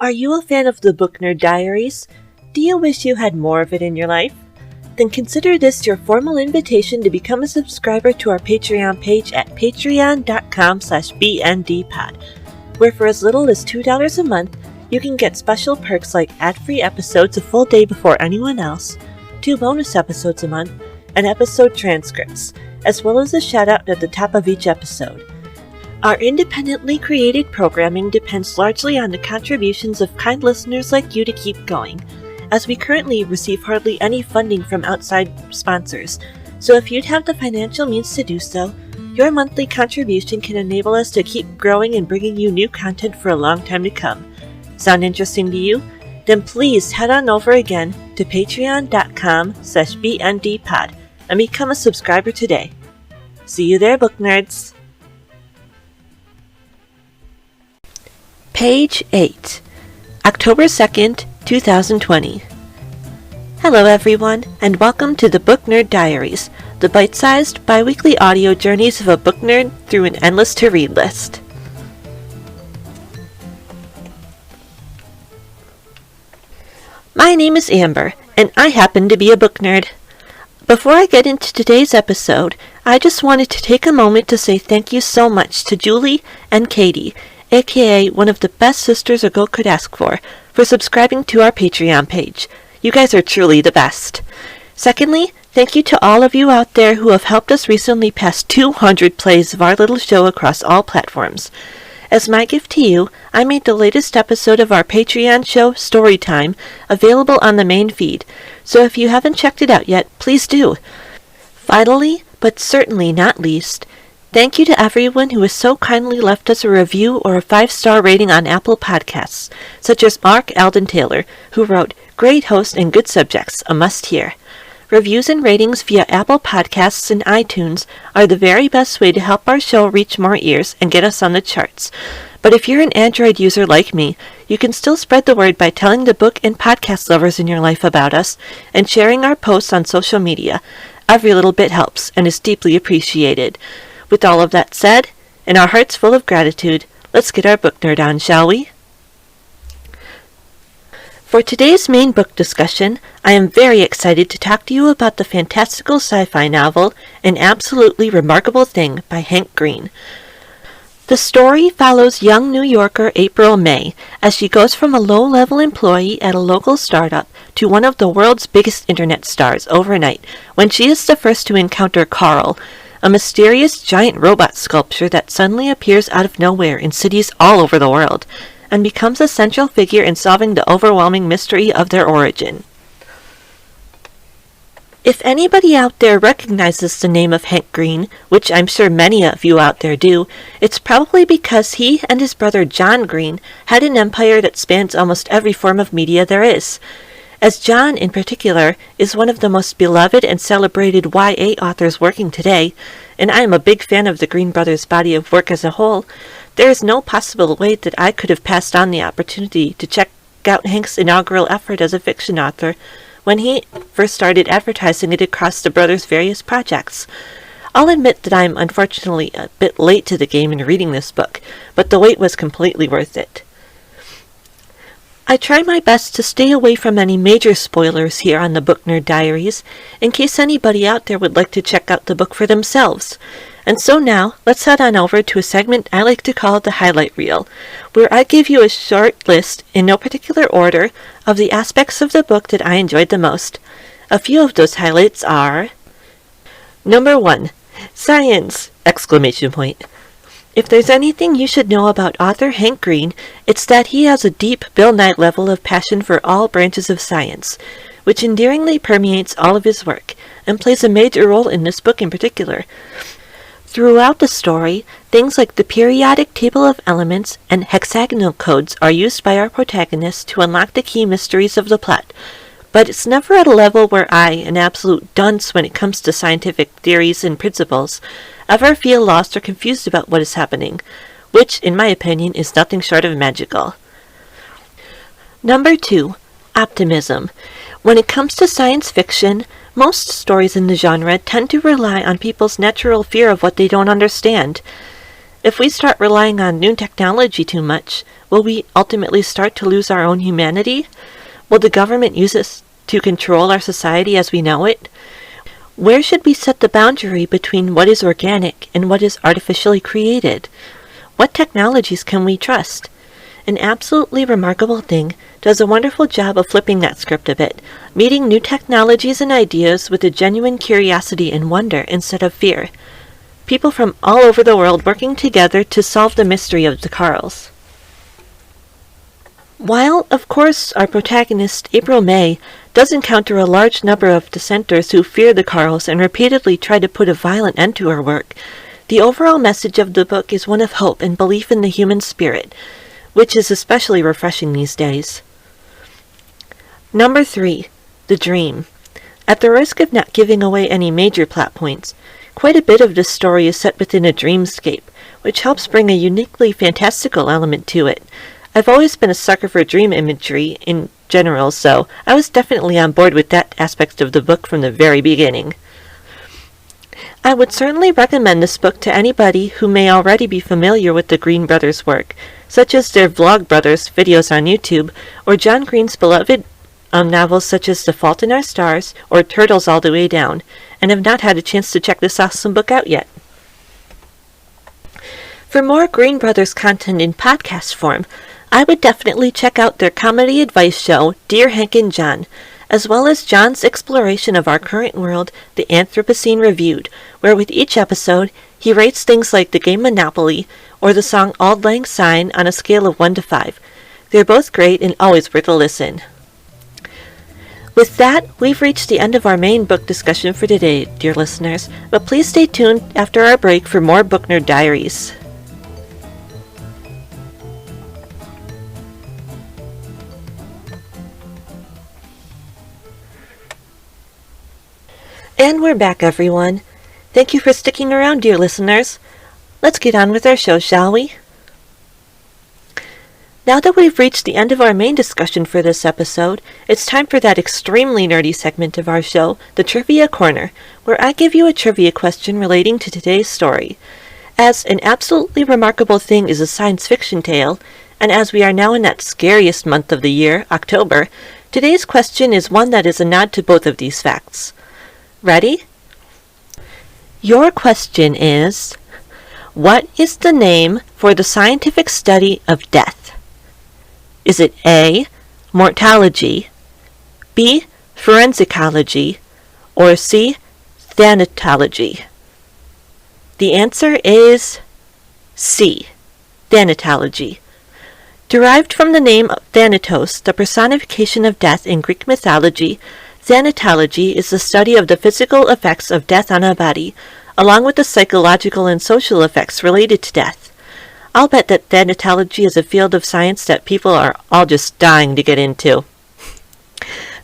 Are you a fan of the Book Nerd Diaries? Do you wish you had more of it in your life? Then consider this your formal invitation to become a subscriber to our Patreon page at patreon.com/bndpod, where for as little as $2 a month, you can get special perks like ad-free episodes a full day before anyone else, 2 bonus episodes a month, and episode transcripts, as well as a shout-out at the top of each episode. Our independently created programming depends largely on the contributions of kind listeners like you to keep going, as we currently receive hardly any funding from outside sponsors, so if you'd have the financial means to do so, your monthly contribution can enable us to keep growing and bringing you new content for a long time to come. Sound interesting to you? Then please head on over again to patreon.com/bndpod and become a subscriber today. See you there, book nerds! Page 8, October 2nd, 2020. Hello everyone, and welcome to the Book Nerd Diaries, the bite-sized, bi-weekly audio journeys of a book nerd through an endless to-read list. My name is Amber, and I happen to be a book nerd. Before I get into today's episode, I just wanted to take a moment to say thank you so much to Julie and Katie, aka one of the best sisters a girl could ask for subscribing to our Patreon page. You guys are truly the best. Secondly, thank you to all of you out there who have helped us recently pass 200 plays of our little show across all platforms. As my gift to you, I made the latest episode of our Patreon show, Storytime, available on the main feed, so if you haven't checked it out yet, please do. Finally, but certainly not least, thank you to everyone who has so kindly left us a review or a 5-star rating on Apple Podcasts, such as Mark Alden Taylor, who wrote, "Great host and good subjects, a must-hear." Reviews and ratings via Apple Podcasts and iTunes are the very best way to help our show reach more ears and get us on the charts. But if you're an Android user like me, you can still spread the word by telling the book and podcast lovers in your life about us and sharing our posts on social media. Every little bit helps and is deeply appreciated. With all of that said, and our hearts full of gratitude, let's get our book nerd on, shall we? For today's main book discussion, I am very excited to talk to you about the fantastical sci-fi novel, An Absolutely Remarkable Thing by Hank Green. The story follows young New Yorker April May as she goes from a low-level employee at a local startup to one of the world's biggest internet stars overnight when she is the first to encounter Carl, a mysterious giant robot sculpture that suddenly appears out of nowhere in cities all over the world, and becomes a central figure in solving the overwhelming mystery of their origin. If anybody out there recognizes the name of Hank Green, which I'm sure many of you out there do, it's probably because he and his brother John Green had an empire that spans almost every form of media there is. As John, in particular, is one of the most beloved and celebrated YA authors working today, and I am a big fan of the Green brothers' body of work as a whole, there is no possible way that I could have passed on the opportunity to check out Hank's inaugural effort as a fiction author when he first started advertising it across the brothers' various projects. I'll admit that I'm unfortunately a bit late to the game in reading this book, but the wait was completely worth it. I try my best to stay away from any major spoilers here on the Book Nerd Diaries, in case anybody out there would like to check out the book for themselves. And so now, let's head on over to a segment I like to call the highlight reel, where I give you a short list, in no particular order, of the aspects of the book that I enjoyed the most. A few of those highlights are... Number 1. Science! Exclamation point. If there's anything you should know about author Hank Green, it's that he has a deep Bill Nye level of passion for all branches of science, which endearingly permeates all of his work, and plays a major role in this book in particular. Throughout the story, things like the periodic table of elements and hexagonal codes are used by our protagonist to unlock the key mysteries of the plot, but it's never at a level where I, an absolute dunce when it comes to scientific theories and principles, ever feel lost or confused about what is happening, which, in my opinion, is nothing short of magical. Number 2. Optimism. When it comes to science fiction, most stories in the genre tend to rely on people's natural fear of what they don't understand. If we start relying on new technology too much, will we ultimately start to lose our own humanity? Will the government use it to control our society as we know it? Where should we set the boundary between what is organic and what is artificially created? What technologies can we trust? An absolutely remarkable thing does a wonderful job of flipping that script a bit, meeting new technologies and ideas with a genuine curiosity and wonder instead of fear. People from all over the world working together to solve the mystery of the Carls. While, of course, our protagonist, April May, does encounter a large number of dissenters who fear the Carls and repeatedly try to put a violent end to her work, the overall message of the book is one of hope and belief in the human spirit, which is especially refreshing these days. Number 3. The Dream. At the risk of not giving away any major plot points, quite a bit of this story is set within a dreamscape, which helps bring a uniquely fantastical element to it. I've always been a sucker for dream imagery in general, so I was definitely on board with that aspect of the book from the very beginning. I would certainly recommend this book to anybody who may already be familiar with the Green brothers' work, such as their Vlog Brothers videos on YouTube, or John Green's beloved novels such as The Fault in Our Stars or Turtles All the Way Down, and have not had a chance to check this awesome book out yet. For more Green Brothers content in podcast form, I would definitely check out their comedy advice show, Dear Hank and John, as well as John's exploration of our current world, The Anthropocene Reviewed, where with each episode, he rates things like the game Monopoly or the song Auld Lang Syne on a scale of 1 to 5. They're both great and always worth a listen. With that, we've reached the end of our main book discussion for today, dear listeners, but please stay tuned after our break for more Book Nerd Diaries. And we're back, everyone. Thank you for sticking around, dear listeners. Let's get on with our show, shall we? Now that we've reached the end of our main discussion for this episode, it's time for that extremely nerdy segment of our show, the Trivia Corner, where I give you a trivia question relating to today's story. As An Absolutely Remarkable Thing is a science fiction tale, and as we are now in that scariest month of the year, October, today's question is one that is a nod to both of these facts. Ready? Your question is, what is the name for the scientific study of death? Is it A, mortology, B, forensicology, or C, thanatology? The answer is C, thanatology. Derived from the name of Thanatos, the personification of death in Greek mythology, thanatology is the study of the physical effects of death on a body, along with the psychological and social effects related to death. I'll bet that thanatology is a field of science that people are all just dying to get into.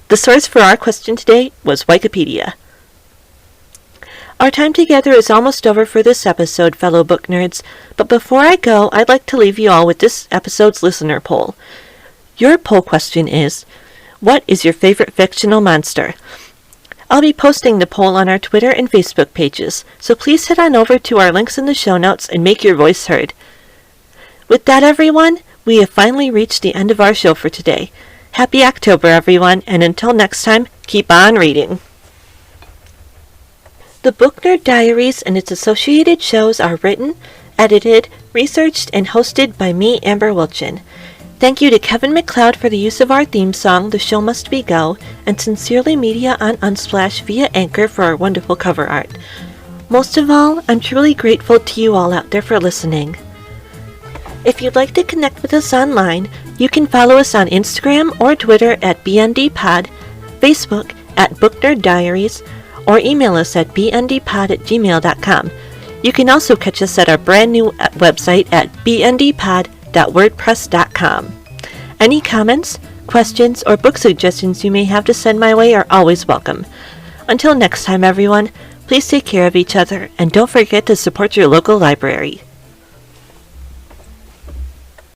The source for our question today was Wikipedia. Our time together is almost over for this episode, fellow book nerds, but before I go, I'd like to leave you all with this episode's listener poll. Your poll question is, what is your favorite fictional monster? I'll be posting the poll on our Twitter and Facebook pages, so please head on over to our links in the show notes and make your voice heard. With that, everyone, we have finally reached the end of our show for today. Happy October, everyone, and until next time, keep on reading. The Book Nerd Diaries and its associated shows are written, edited, researched, and hosted by me, Amber Wilchin. Thank you to Kevin MacLeod for the use of our theme song, The Show Must Be Go, and Sincerely Media on Unsplash via Anchor for our wonderful cover art. Most of all, I'm truly grateful to you all out there for listening. If you'd like to connect with us online, you can follow us on Instagram or Twitter at BNDpod, Facebook at Book Nerd Diaries, or email us at bndpod@gmail.com. You can also catch us at our brand new website at bndpod.wordpress.com. Any comments, questions, or book suggestions you may have to send my way are always welcome. Until next time, everyone, please take care of each other and don't forget to support your local library.